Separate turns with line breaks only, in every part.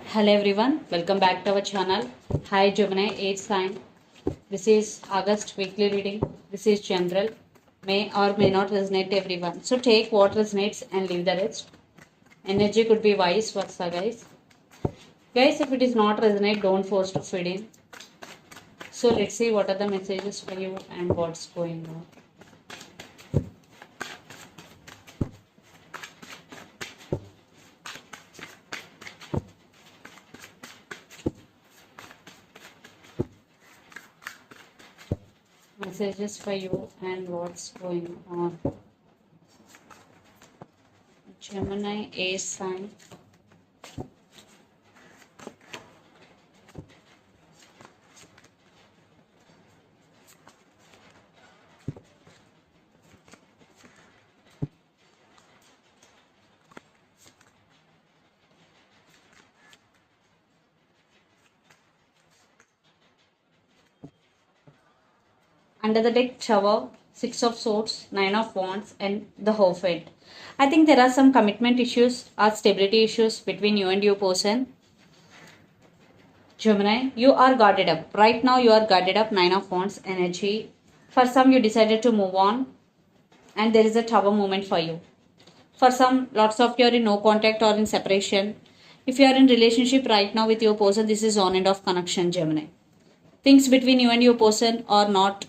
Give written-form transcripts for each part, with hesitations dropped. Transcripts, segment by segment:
Hello everyone, welcome back to our channel. Hi Gemini, 8 sign. This is August weekly reading. This is general. May or may not resonate to everyone. So take what resonates and leave the rest. Energy could be vice versa, guys. Guys, if it is not resonate, don't force to fit in. So let's see what are the messages for you and what's going on. Messages for you and what's going on. Gemini, Ace sign. Under the deck, Tower, Six of Swords, Nine of Wands, and the Hierophant. I think there are some commitment issues or stability issues between you and your person. Gemini, you are guarded up. Right now, you are guarded up, Nine of Wands energy. For some, you decided to move on, and there is a Tower moment for you. For some, lots of you are in no contact or in separation. If you are in relationship right now with your person, this is on and off connection, Gemini. Things between you and your person are not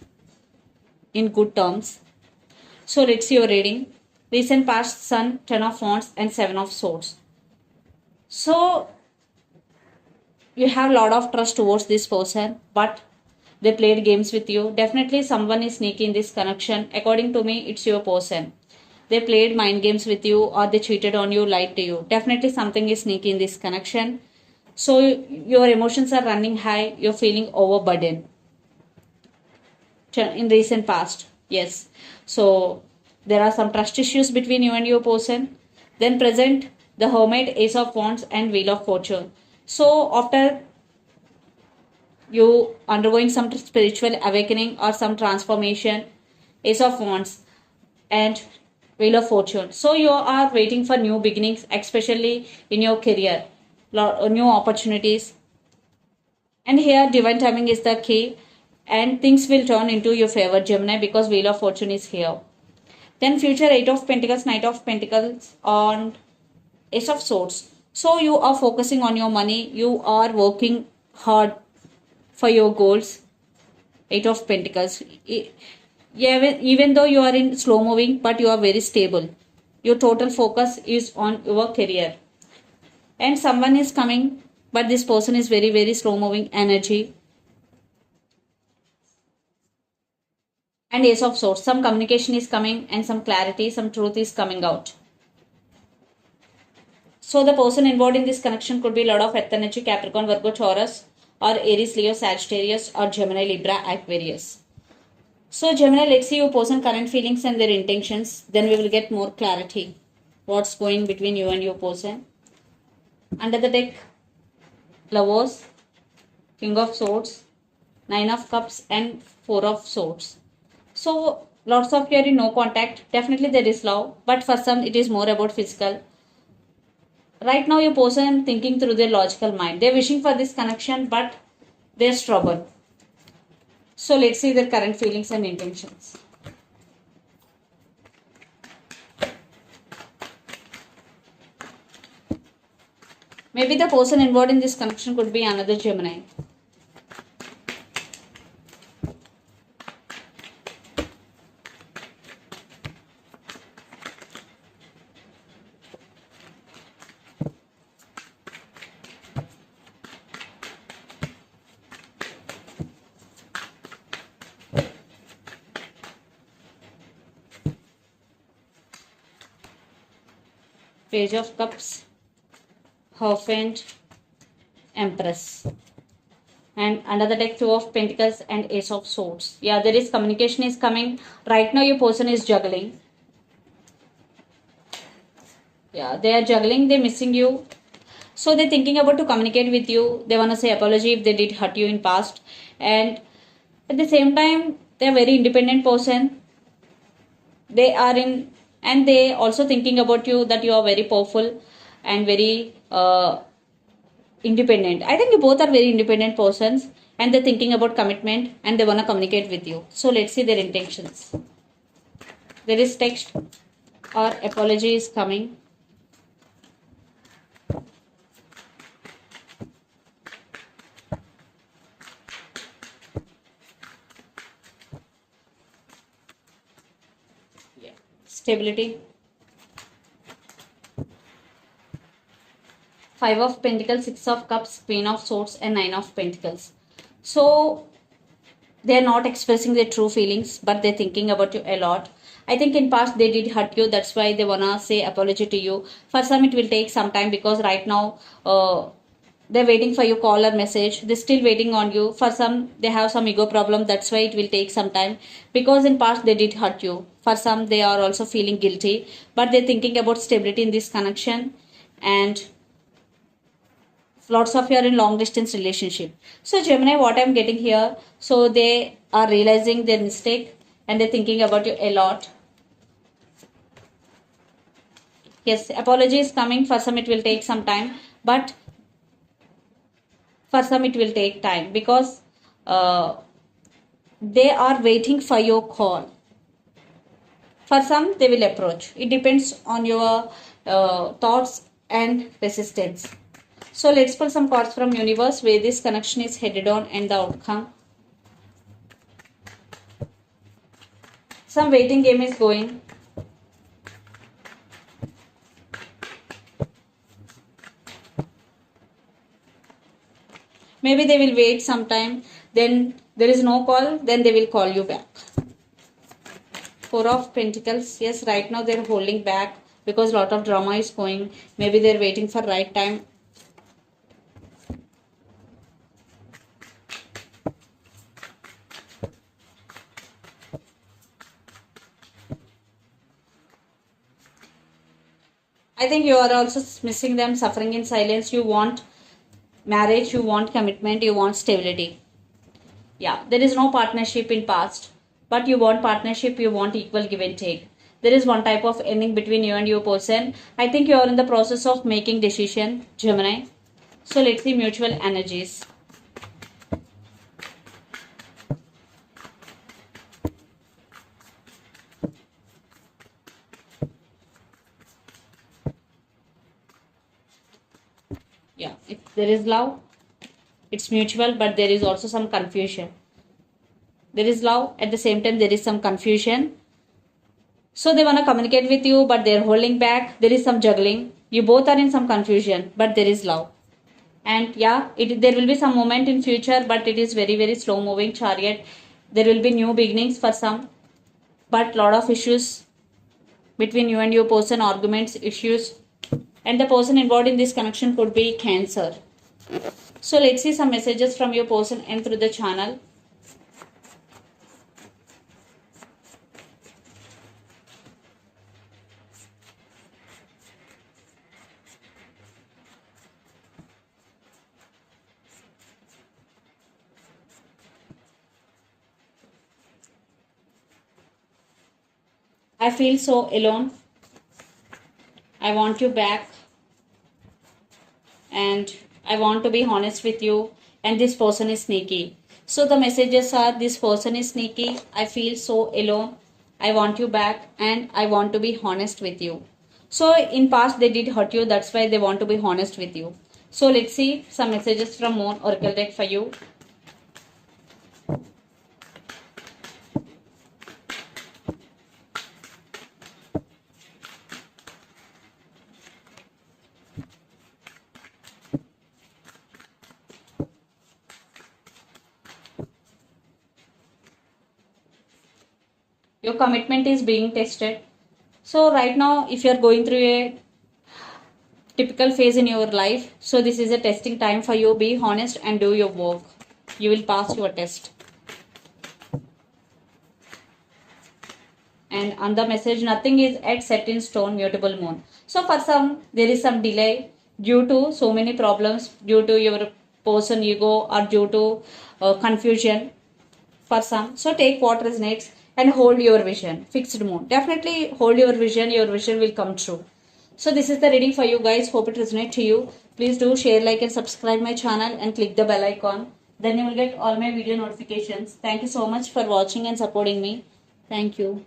in good terms. So let's see your reading. Recent past, Sun, 10 of Wands, and 7 of Swords. So you have a lot of trust towards this person, but they played games with you. Definitely someone is sneaky in this connection. According to me, it's your person. They played mind games with you, or they cheated on you, lied to you. Definitely something is sneaky in this connection. So your emotions are running high. You're feeling overburdened in recent past. Yes. So there are some trust issues between you and your person. Then present, the Hermit, Ace of Wands, and Wheel of Fortune. So after you undergoing some spiritual awakening or some transformation, Ace of Wands and Wheel of Fortune. So you are waiting for new beginnings, especially in your career, new opportunities. And here divine timing is the key, and things will turn into your favor, Gemini, because Wheel of Fortune is here. Then future, Eight of Pentacles, Knight of Pentacles, and Ace of Swords. So you are focusing on your money. You are working hard for your goals. Eight of Pentacles. Even though you are in slow moving, but you are very stable. Your total focus is on your career. And someone is coming, but this person is very, very slow moving energy. And Ace of Swords. Some communication is coming and some clarity, some truth is coming out. So the person involved in this connection could be a lot of Earth energy, Capricorn, Virgo, Taurus, or Aries, Leo, Sagittarius, or Gemini, Libra, Aquarius. So Gemini, let's see your person current feelings and their intentions. Then we will get more clarity. What's going between you and your person. Under the deck, Lovers, King of Swords, Nine of Cups, and Four of Swords. So lots of you are in no contact. Definitely there is love, but for some it is more about physical. Right now your person thinking through their logical mind. They're wishing for this connection, but there's trouble. So let's see their current feelings and intentions. Maybe the person involved in this connection could be another Gemini. Page of Cups, Hierophant, Empress. And under the deck, Two of Pentacles and Ace of Swords. Yeah, there is communication is coming. Right now your person is juggling. Yeah, they are juggling. They're missing you. So they're thinking about to communicate with you. They want to say apology if they did hurt you in past. And at the same time, they're a very independent person. They are in, and they also thinking about you that you are very powerful and very independent. I think you both are very independent persons and they're thinking about commitment and they want to communicate with you. So let's see their intentions. There is text or apology is coming. Yeah. Stability. Five of Pentacles, Six of Cups, Queen of Swords, and Nine of Pentacles. So they are not expressing their true feelings, but they're thinking about you a lot. I think in past they did hurt you. That's why they wanna say apology to you. For some, it will take some time because right now they're waiting for your call or message. They're still waiting on you. For some, they have some ego problem. That's why it will take some time because in past they did hurt you. For some, they are also feeling guilty, but they're thinking about stability in this connection and lots of you are in long distance relationship. So Gemini, what I'm getting here, so they are realizing their mistake and they're thinking about you a lot. Yes, apology is coming. For some it will take some time, but for some it will take time because they are waiting for your call. For some they will approach. It depends on your thoughts and persistence. So let's pull some cards from universe where this connection is headed on and the outcome. Some waiting game is going. Maybe they will wait some time, then there is no call, then they will call you back. Four of Pentacles. Yes, right now they're holding back because a lot of drama is going. Maybe they're waiting for right time. I think you are also missing them, suffering in silence. You want marriage, you want commitment, you want stability. Yeah, there is no partnership in past, but you want partnership, you want equal give and take. There is one type of ending between you and your person. I think you are in the process of making decision, Gemini. So let's see mutual energies. Yeah, if there is love, it's mutual, but there is also some confusion. There is love, at the same time there is some confusion. So they want to communicate with you, but they're holding back. There is some juggling. You both are in some confusion, but there is love. And yeah, there will be some moment in future, but it is very slow moving chariot. There will be new beginnings for some, but lot of issues between you and your person, arguments, issues, and the person involved in this connection could be Cancer. So let's see some messages from your person and through the channel. I feel so alone. I want you back. And I want to be honest with you. And this person is sneaky. So the messages are, this person is sneaky. I feel so alone. I want you back. And I want to be honest with you. So in past they did hurt you. That's why they want to be honest with you. So let's see some messages from Moon Oracle deck for you. Your commitment is being tested. So right now, if you are going through a typical phase in your life, so this is a testing time for you. Be honest and do your work. You will pass your test. And on the message, nothing is at set in stone, mutable moon. So for some, there is some delay due to so many problems, due to your person ego or due to confusion for some. So take what resonates and hold your vision. Fixed moon. Definitely hold your vision will come true. So this is the reading for you guys. Hope it resonates to you. Please do share, like and subscribe my channel and click the bell icon. Then you will get all my video notifications. Thank you so much for watching and supporting me. Thank you.